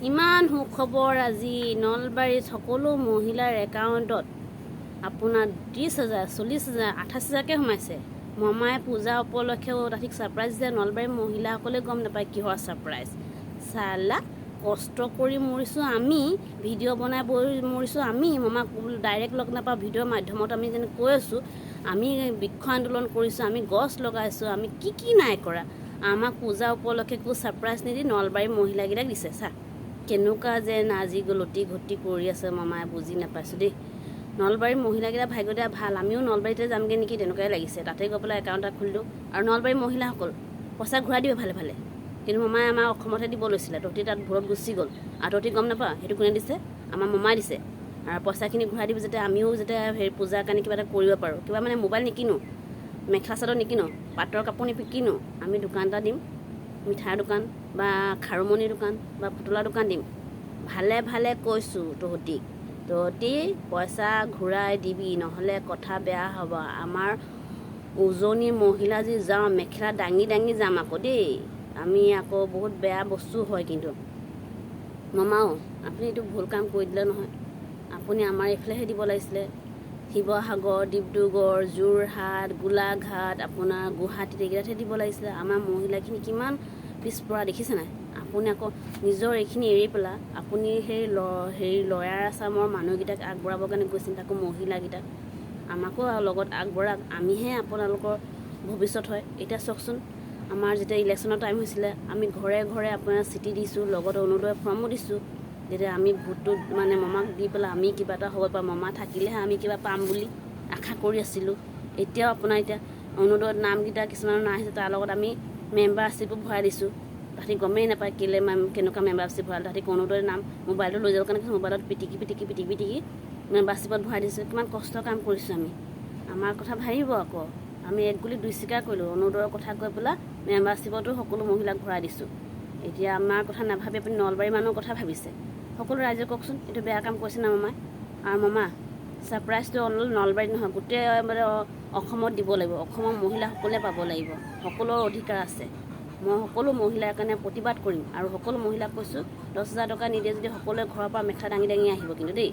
ইমান সুখবৰ আজি নলবাৰীত সকলো মহিলাৰ একাউণ্টত আপোনাৰ 30,000 40,000 28,000কৈ সোমাইছে। মমাই পূজা উপলক্ষেও তাঠিক ছাৰপ্ৰাইজ দিয়ে। নলবাৰীৰ মহিলাসকলে গম নাপায় কিহৰ ছাৰপ্ৰাইজ। চালা কষ্ট কৰি মৰিছোঁ আমি, ভিডিঅ' বনাই মৰিছোঁ আমি। মমাক ডাইৰেক্ট লগ নাপাওঁ, ভিডিঅ'ৰ মাধ্যমত আমি যেনে কৈ আছোঁ আমি বৃক্ষ আন্দোলন কৰিছোঁ, আমি গছ লগাইছোঁ, আমি কি নাই কৰা। আমাক পূজা উপলক্ষে একো ছাৰপ্ৰাইজ নিদি নলবাৰীৰ মহিলাকেইটাক দিছে। চা কেনেকুৱা যেন আজি লটি ঘটি কৰি আছে মামাই বুজি নাপাইছোঁ দেই। নলবাৰীৰ মহিলাকেইটা ভাগ্যটা ভাল, আমিও নলবাৰীতে যামগৈ নেকি তেনেকুৱাই লাগিছে। তাতে গৈ পেলাই একাউণ্ট এটা খুলিলোঁ আৰু নলবাৰীৰ মহিলাসকল পইচা ঘূৰাই দিব ভালে ভালে। কিন্তু মামাই আমাৰ অসমতহে দিব লৈছিলে, তহঁতি তাত ভূৰত গুচি গ'ল আৰু তহঁতি গম নাপাওঁ সেইটো কোনে দিছে, আমাৰ মমাই দিছে। আৰু পইচাখিনি ঘূৰাই দিব যাতে আমিও যাতে পূজাৰ কাৰণে কিবা এটা কৰিব পাৰোঁ। কিবা মানে মোবাইল নিকিনো, মেখেলা চাদৰ নিকিনো, পাটৰ কাপোৰ নিকিনো, আমি দোকান এটা দিম, মিঠাইৰ দোকান বা খাৰুমণিৰ দোকান বা পুতলা দোকান দিম। ভালে ভালে কৈছোঁ তহঁতি পইচা ঘূৰাই দিবি, নহ'লে কথা বেয়া হ'ব। আমাৰ উজনিৰ মহিলা যি যাওঁ মেখেলা দাঙি দাঙি যাম আকৌ দেই। আমি আকৌ বহুত বেয়া বস্তু হয় কিন্তু। মামাও আপুনি এইটো ভুল কাম কৰি দিলে নহয়। আপুনি আমাৰ এইফালেহে দিব লাগিছিলে, শিৱসাগৰ, ডিব্ৰুগড়, যোৰহাট, গোলাঘাট, আপোনাৰ গুৱাহাটীত এইকেইটাতহে দিব লাগিছিলে। আমাৰ মহিলাখিনি কিমান পিছপৰা দেখিছে নাই। আপুনি আকৌ নিজৰ এইখিনি এৰি পেলাই আপুনি সেই লয়াৰ আছামৰ মানুহকেইটাক আগবঢ়াবৰ কাৰণে গৈছিল, তাকো মহিলাকেইটাক। আমাকো লগত আগবঢ়াক, আমিহে আপোনালোকৰ ভৱিষ্যত হয়। এতিয়া চাওকচোন আমাৰ যেতিয়া ইলেকশ্যনৰ টাইম হৈছিলে আমি ঘৰে ঘৰে আপোনাৰ চিঠি দিছোঁ, লগত অৰুণোদয় ফৰ্মো দিছোঁ, যেতিয়া আমি ভোটটো মানে মমাক দি পেলাই আমি কিবা এটা হ'ব পাৰোঁ, মমা থাকিলেহে আমি কিবা পাম বুলি আশা কৰি আছিলোঁ। এতিয়াও আপোনাৰ এতিয়া অৰুণোদয়ৰ নামকেইটা কিছুমানৰ নাই আহিছে, তাৰ লগত আমি মেম্বাৰশ্বিপো ভৰাই দিছোঁ। তাহাঁতি গমেই নাপায় কেনেকুৱা মেম্বাৰশ্বিপ ভৰাল। তাহাঁতি অৰুণোদয়ৰ নাম মোবাইলটো লৈ যাবৰ কাৰণে মোবাইলত পিটিকি মেম্বাৰশ্বিপত ভৰাই দিছোঁ। কিমান কষ্ট কাম কৰিছোঁ আমি, আমাৰ কথা ভাবিব আকৌ। আমি এক গুলি দুই স্বীকাৰ কৰিলোঁ, অৰুণোদয়ৰ কথা কৈ পেলাই মেম্বাৰশ্বিপতো সকলো মহিলাক ভৰাই দিছোঁ। এতিয়া আমাৰ কথা নাভাবি আপুনি নলবাৰীৰ মানুহৰ কথা ভাবিছে। সকলো ৰাইজে কওকচোন এইটো বেয়া কাম কৰিছে না মামাই। আৰু মামা ছাৰপ্ৰাইজটো অনলি নলবাৰীত নহয়, গোটেই মানে অসমত দিব লাগিব। অসমৰ মহিলাসকলে পাব লাগিব, সকলোৰে অধিকাৰ আছে। মই সকলো মহিলাৰ কাৰণে প্ৰতিবাদ কৰিম আৰু সকলো মহিলাক কৈছোঁ 10,000 টকা নিদিয়ে যদি সকলোৱে ঘৰৰ পৰা মেখেলা দাঙি দাঙি আহিব কিন্তু দেই।